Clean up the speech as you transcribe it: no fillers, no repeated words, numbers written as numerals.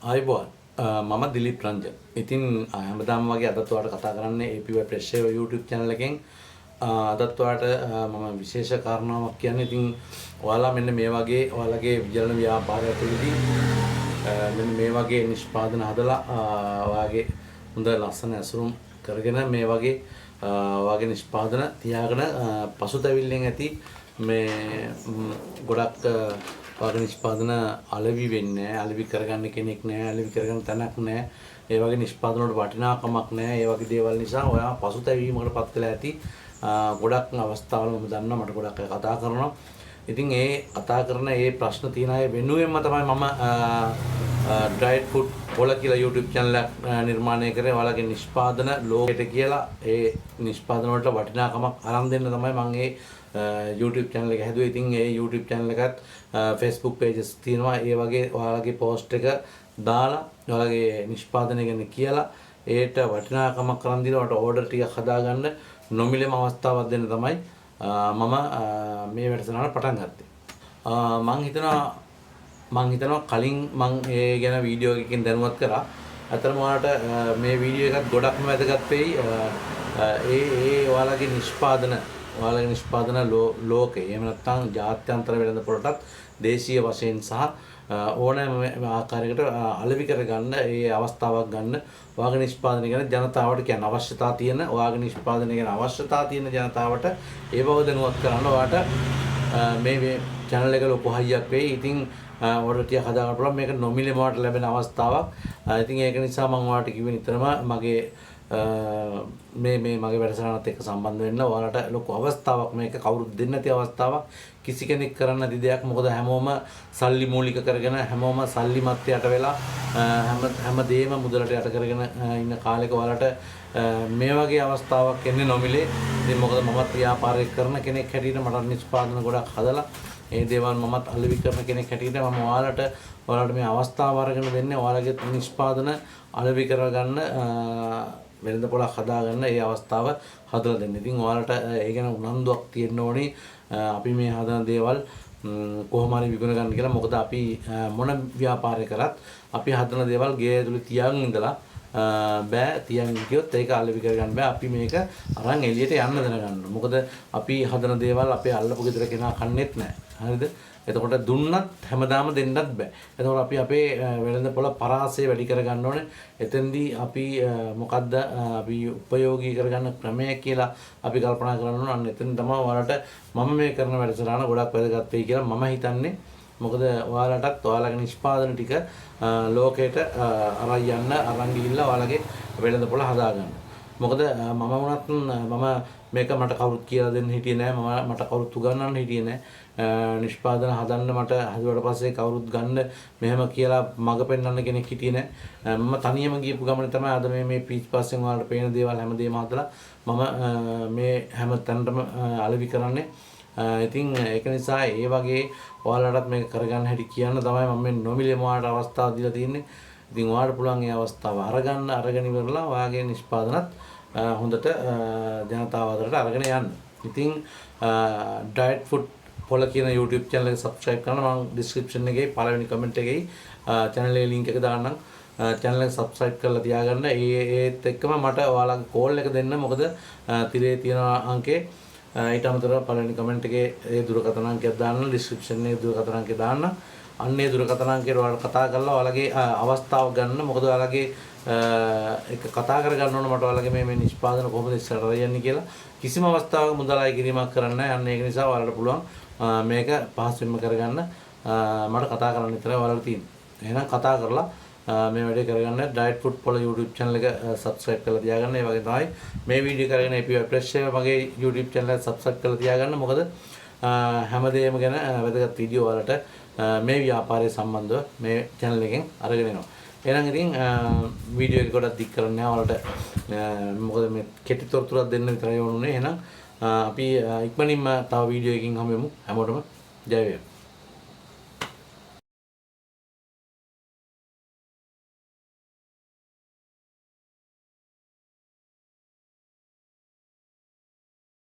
ආයුබෝවන් මම දිලීප් රංජන්. ඉතින් හැමදාම වගේ අදත් ඔයාලට කතා කරන්නේ APY Press Save YouTube channel එකෙන්. අදත් ඔයාලට මම විශේෂ කාරණාවක් කියන්නේ. ඉතින් ඔයාලා මෙන්න මේ වගේ ඔයාලගේ විජලන ව්‍යාපාරය තුළදී මෙන්න මේ වගේ නිෂ්පාදන හදලා ඔයාගේ හොඳ ලස්සන ඇසුරුම් කරගෙන මේ වගේ ඔයාගේ නිෂ්පාදන තියාගෙන පසුතැවිල්ලෙන් ඇති මේ ගොඩක් ඔයාගේ නිෂ්පාදන අලෙවි වෙන්නේ නැහැ, අලෙවි කරගන්න කෙනෙක් නැහැ, අලෙවි කරගන්න තැනක් නැහැ. ඒ වගේ නිෂ්පාදන වලට වටිනාකමක් නැහැ. ඒ වගේ දේවල් නිසා ඔයා පසුතැවීමකට පත් වෙලා ඇති ගොඩක් අවස්ථාවල මම දන්නවා මට ගොඩක් අය කතා කරනවා. ඉතින් ඒ කතා කරන ඒ ප්‍රශ්න තියෙන අය වෙනුවෙන්ම තමයි මම ඩ්‍රයිඩ් ෆුඩ් පොළ කියලා YouTube channel එක නිර්මාණය කරේ. ඔයාලගේ නිෂ්පාදන ලෝකෙට කියලා ඒ නිෂ්පාදන වලට වටිනාකමක් අරන් දෙන්න තමයි මම ඒ YouTube channel එක හැදුවේ. ඉතින් ඒ YouTube channel එකත් Facebook pages තියෙනවා. ඒ වගේ ඔයාලගේ post එක දාලා ඔයාලගේ නිෂ්පාදනය ගැන කියලා ඒට වටිනාකමක් කරන් දීලා ඔයාලට order ටිකක් හදාගන්න නොමිලේම අවස්ථාවක් දෙන්න තමයි මම මේ වැඩසටහන පටන් ගත්තේ. මම හිතනවා කලින් මම ඒ ගැන වීඩියෝ එකකින් දැනුවත් කරා. අතරම ඔයාලට මේ වීඩියෝ එකත් ගොඩක්ම වැදගත් වෙයි. ඒ ඔයාලගේ නිෂ්පාදන ලෝකේ එහෙම නැත්නම් ජාත්‍යන්තර වෙළඳපොළටත් දේශීය වශයෙන් සහ ඕනෑම ආකාරයකට අලෙවි කරගන්න ඒ අවස්ථාවක් ගන්න ඔයාගේ නිෂ්පාදනය ගැන ජනතාවට කියන අවශ්‍යතාව තියෙන ඔයාගේ නිෂ්පාදනය ගැන අවශ්‍යතාව තියෙන ජනතාවට ඒ බව දැනුවත් කරන්න ඔයාට මේ channel එක ලොකු හයියක් වෙයි. ඉතින් ඔයාලට ටික හදාගන්න පුළුවන් මේක නොමිලේ ඔයාලට ලැබෙන අවස්ථාවක්. ඉතින් ඒක නිසා මම ඔයාලට කිව්වේ නිතරම මගේ මගේ වැඩසටහනත් එක්ක සම්බන්ධ වෙන්න. ඔයාලට ලොකු අවස්ථාවක් මේක කවුරුත් දෙන්නේ නැති අවස්ථාවක්. කිසි කෙනෙක් කරන්න නැති දෙයක්. මොකද හැමෝම සල්ලි මූලික කරගෙන හැමෝම සල්ලි මත් යට වෙලා හැමදේම මුදලට යට කරගෙන ඉන්න කාලෙක ඔයාලට මේ වගේ අවස්ථාවක් එන්නේ නොමිලේ. ඉතින් මොකද මමත් ව්‍යාපාරයක් කරන කෙනෙක් හැටියට මට නිෂ්පාදන ගොඩක් හදලා ඒ දේවල් මමත් අලෙවි කරන කෙනෙක් හැටියට මම ඔයාලට මේ අවස්ථාව අරගෙන දෙන්නේ ඔයාලගේ නිෂ්පාදන අලෙවි කරගන්න වෙළඳපොළක් හදාගන්න ඒ අවස්ථාව හදලා දෙන්න. ඉතින් ඔයාලට ඒ ගැන උනන්දුවක් තියෙන්න ඕනේ. අපි මේ හදන දේවල් කොහොම හරි විකුණ ගන්න කියලා. මොකද අපි මොන ව්‍යාපාරය කරත් අපි හදන දේවල් ගේ ඇතුලේ තියාගෙන ඉඳලා බෑ තියන් ගියොත් ඒක අලෙවි කරගන්න බෑ. අපි මේක අරන් එළියට යන්න දැනගන්න. මොකද අපි හදන දේවල් අපේ අල්ලපු ගෙදර කෙනා කන්නේත් නැහැ. හරිද? එතකොට දුන්නත් හැමදාම දෙන්නත් බෑ. එතකොට අපි අපේ වෙළඳපොළ පරාසය වැඩි කරගන්න ඕනේ. එතෙන්දී අපි මොකද්ද අපි උපයෝගී කරගන්න ක්‍රමය කියලා අපි කල්පනා කරන්න ඕන. අන්න එතෙන් තමයි ඔයාලට මම මේ කරන වැඩසටහන ගොඩක් වැදගත් වෙයි කියලා මම හිතන්නේ. මොකද ඔයාලටත් ඔයාලගේ නිෂ්පාදන ටික ලෝකයට අරන් ගිහිල්ලා ඔයාලගේ වෙළඳපොළ හදාගන්න. මොකද මම වුණත් මම මේක මට කවුරුත් කියලා දෙන්න හිටියේ නෑ. මට කවුරුත් උගන්වන්න හිටියේ නෑ. නිෂ්පාදන හදන්න මට හදුවට පස්සේ කවුරුත් ගන්න මෙහෙම කියලා මඟ පෙන්වන්න කෙනෙක් හිටියේ නෑ. මම තනියම ගියපු ගමනේ තමයි අද මේ පීච් පස්සෙන් ඔයාලට පේන දේවල් හැමදේම හදලා මම මේ හැම තැනටම අලෙවි කරන්නේ. ඉතින් ඒක නිසා ඒ වගේ ඔයාලටත් මේක කරගන්න හැටි කියන්න තමයි මම මේ නොමිලේ ඔයාලට අවස්ථාව දීලා තියෙන්නේ. ඉතින් ඔයාලට පුළුවන් ඒ අවස්ථාව අරගෙන ඉවරලා ඔයාගේ නිෂ්පාදනත් හොඳට ජනතාව අතරට අරගෙන යන්න. ඉතින් ඩයට් ෆුඩ් පොළ කියන YouTube channel එක subscribe කරන්න. මම description එකේ පළවෙනි comment එකේ channel එකේ link එක දාන්නම්. channel එක subscribe කරලා තියාගන්න. ඒත් එක්කම මට ඔයාලගේ call එක දෙන්න. මොකද තිරේ තියෙන අංකේ ඊට අමතරව පළවෙනි comment එකේ ඒ දුරකථන අංකයක් දාන්න. description එකේ දුරකථන අංකය දාන්න. අන්නේ දුරකථන අංකයට ඔයාලා කතා කරලා ඔයාලගේ අවස්ථාව ගන්න. මොකද ඔයාලගේ එක කතා කරගන්න ඕන මට ඔයාලගේ මේ නිෂ්පාදන කොහොමද ඉස්සරහට යන්නේ කියලා. කිසිම අවස්ථාවක මුදල් අය කිරීමක් කරන්න නැහැ. අන්න ඒක නිසා ඔයාලට පුළුවන් මේක පහසුවෙන්ම කරගන්න. මට කතා කරන්න විතරයි ඔයාලට තියෙන්නේ. එහෙනම් කතා කරලා මේ වැඩේ කරගන්න. ඩයට් ෆුඩ් පොළ YouTube channel එක subscribe කරලා තියාගන්න. ඒ වගේ තමයි මේ වීඩියෝ කරගෙන APY Press Save මගේ YouTube channel එක subscribe කරලා තියාගන්න. මොකද හැමදේම ගැන වැදගත් වීඩියෝ වලට මේ ව්‍යාපාරය සම්බන්ධව මේ channel එකෙන් අරගෙන එනවා. එහෙනම් ඉතින් වීඩියෝ එක ගොඩක් දික් කරන්නේ නැහැ ඔයාලට. මොකද මේ කෙටි තොරතුරක් දෙන්න විතරයි ඕනුනේ. එහෙනම් අපි ඉක්මනින්ම තව වීඩියෝ එකකින් හමු වෙමු. හැමෝටම ජය වේවා.